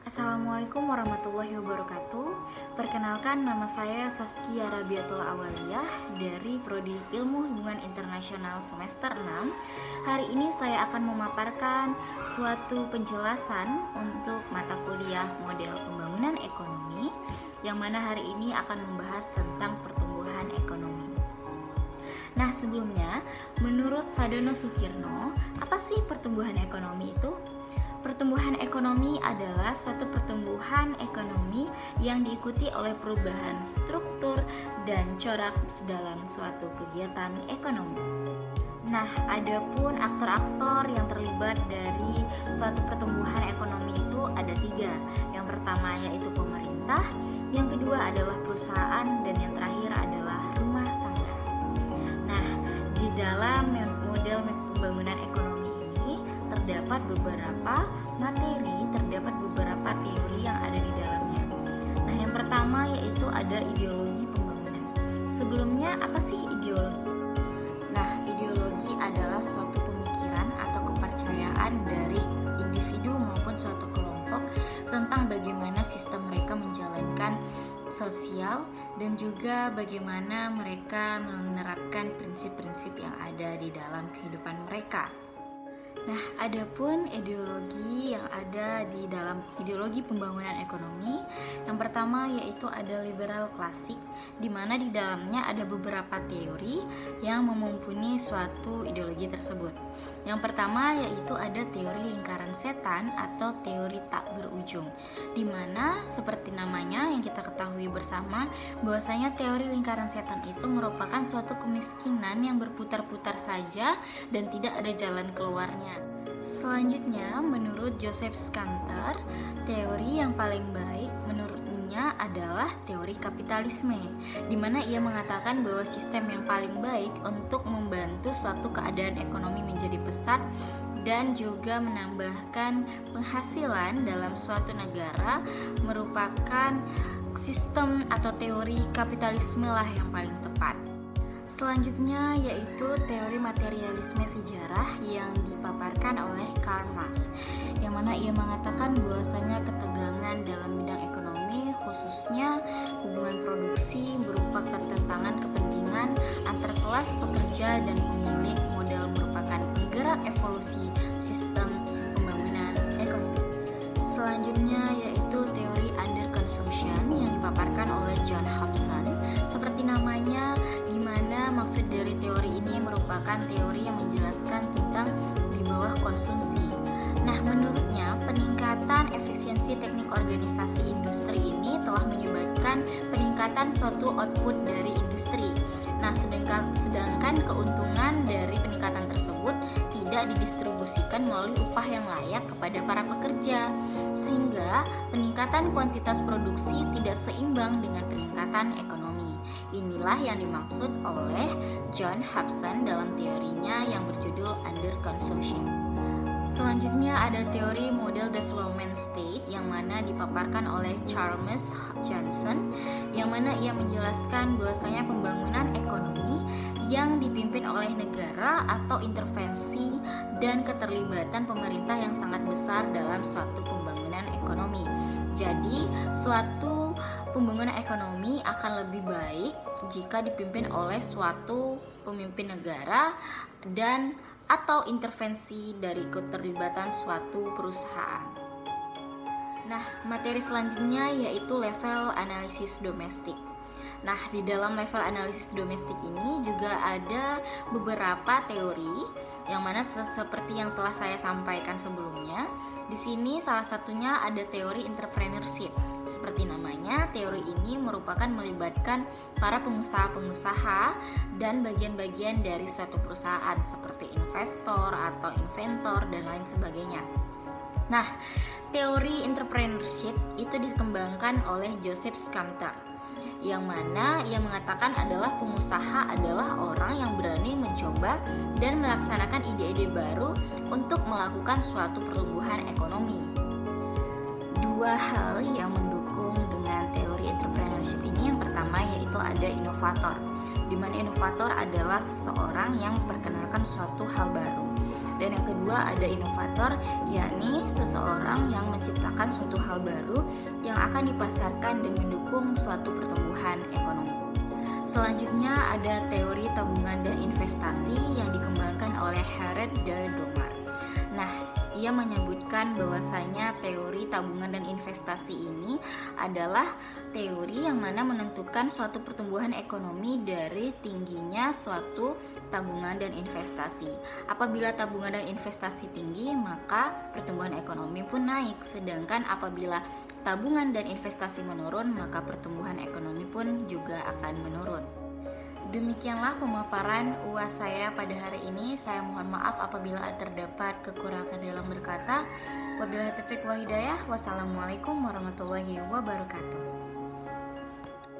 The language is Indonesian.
Assalamualaikum warahmatullahi wabarakatuh. Perkenalkan, nama saya Saskia Rabiatul Awaliyah dari Prodi Ilmu Hubungan Internasional semester 6. Hari ini saya akan memaparkan suatu penjelasan untuk mata kuliah model pembangunan ekonomi, yang mana hari ini akan membahas tentang pertumbuhan ekonomi. Nah, sebelumnya, menurut Sadono Sukirno, apa sih pertumbuhan ekonomi itu? Pertumbuhan ekonomi adalah suatu pertumbuhan ekonomi yang diikuti oleh perubahan struktur dan corak dalam suatu kegiatan ekonomi. Nah, adapun aktor-aktor yang terlibat dari suatu pertumbuhan ekonomi itu ada 3. Yang pertama yaitu pemerintah, yang kedua adalah perusahaan, dan yang terakhir adalah rumah tangga. Nah, di dalam model pembangunan ekonomi ini terdapat beberapa materi, terdapat beberapa teori yang ada di dalamnya. Nah, yang pertama yaitu ada ideologi pembangunan. Sebelumnya, apa sih ideologi? Nah, ideologi adalah suatu pemikiran atau kepercayaan dari individu maupun suatu kelompok tentang bagaimana sistem mereka menjalankan sosial dan juga bagaimana mereka menerapkan prinsip-prinsip yang ada di dalam kehidupan mereka. Nah, adapun ideologi yang ada di dalam ideologi pembangunan ekonomi, yang pertama yaitu ada liberal klasik, di mana di dalamnya ada beberapa teori yang memumpuni suatu ideologi tersebut. Yang pertama yaitu ada teori lingkaran setan atau teori tak berujung, di mana seperti namanya yang kita ketahui bersama bahwasanya teori lingkaran setan itu merupakan suatu kemiskinan yang berputar-putar saja dan tidak ada jalan keluarnya. Selanjutnya, menurut Joseph Scumter, teori yang paling baik menurutnya adalah teori kapitalisme, di mana ia mengatakan bahwa sistem yang paling baik untuk membantu suatu keadaan ekonomi menjadi pesat dan juga menambahkan penghasilan dalam suatu negara merupakan sistem atau teori kapitalisme lah yang paling tepat. Selanjutnya yaitu teori materialisme sejarah yang dipaparkan oleh Karl Marx, yang mana ia mengatakan bahwasanya ketegangan dalam bidang ekonomi, khususnya hubungan produksi, berupa ketentangan kepentingan antar kelas pekerja dan pemilik modal merupakan penggerak evolusi sistem pembangunan ekonomi. Selanjutnya yaitu teori under consumption yang dipaparkan oleh John Hobson. Seperti namanya, di mana maksud dari teori ini merupakan teori yang menjelaskan tentang di bawah konsumsi. Nah, menurutnya peningkatan efisiensi teknik organisasi industri ini telah menyebabkan peningkatan suatu output dari industri. Nah, sedangkan keuntungan dari peningkatan tersebut tidak didistribusikan melalui upah yang layak kepada para pekerja, sehingga peningkatan kuantitas produksi tidak seimbang dengan peningkatan ekonomi. Inilah yang dimaksud oleh John Hobson dalam teorinya yang berjudul under consumption. Selanjutnya ada teori model development state yang mana dipaparkan oleh Charles Johnson, yang mana ia menjelaskan bahwasanya pembangunan ekonomi yang dipimpin oleh negara atau intervensi dan keterlibatan pemerintah yang sangat besar dalam suatu pembangunan ekonomi. Jadi, suatu pembangunan ekonomi akan lebih baik jika dipimpin oleh suatu pemimpin negara dan atau intervensi dari keterlibatan suatu perusahaan. Nah, materi selanjutnya yaitu level analisis domestik. Nah, di dalam level analisis domestik ini juga ada beberapa teori yang mana seperti yang telah saya sampaikan sebelumnya. Di sini salah satunya ada teori entrepreneurship. Seperti namanya, teori ini merupakan melibatkan para pengusaha-pengusaha dan bagian-bagian dari suatu perusahaan seperti investor atau inventor dan lain sebagainya. Nah, teori entrepreneurship itu dikembangkan oleh Joseph Scumter, yang mana ia mengatakan adalah pengusaha adalah orang yang berani mencoba dan melaksanakan ide-ide baru untuk melakukan suatu pertumbuhan ekonomi. Dua hal yang mendukung dengan teori entrepreneurship ini, yang pertama yaitu ada inovator, di mana inovator adalah seseorang yang memperkenalkan suatu hal baru. Dan yang kedua ada inovator, yakni seseorang yang menciptakan suatu hal baru yang akan dipasarkan dan mendukung suatu pertumbuhan ekonomi. Selanjutnya ada teori tabungan dan investasi yang dikembangkan oleh Harald de Domar. Nah, ia menyebutkan bahwasanya teori tabungan dan investasi ini adalah teori yang mana menentukan suatu pertumbuhan ekonomi dari tingginya suatu tabungan dan investasi. Apabila tabungan dan investasi tinggi, maka pertumbuhan ekonomi pun naik. Sedangkan apabila tabungan dan investasi menurun, maka pertumbuhan ekonomi pun juga akan menurun. Demikianlah pemaparan UAS saya pada hari ini. Saya mohon maaf apabila terdapat kekurangan dalam berkata. Wabillahi taufiq wal hidayah. Wassalamualaikum warahmatullahi wabarakatuh.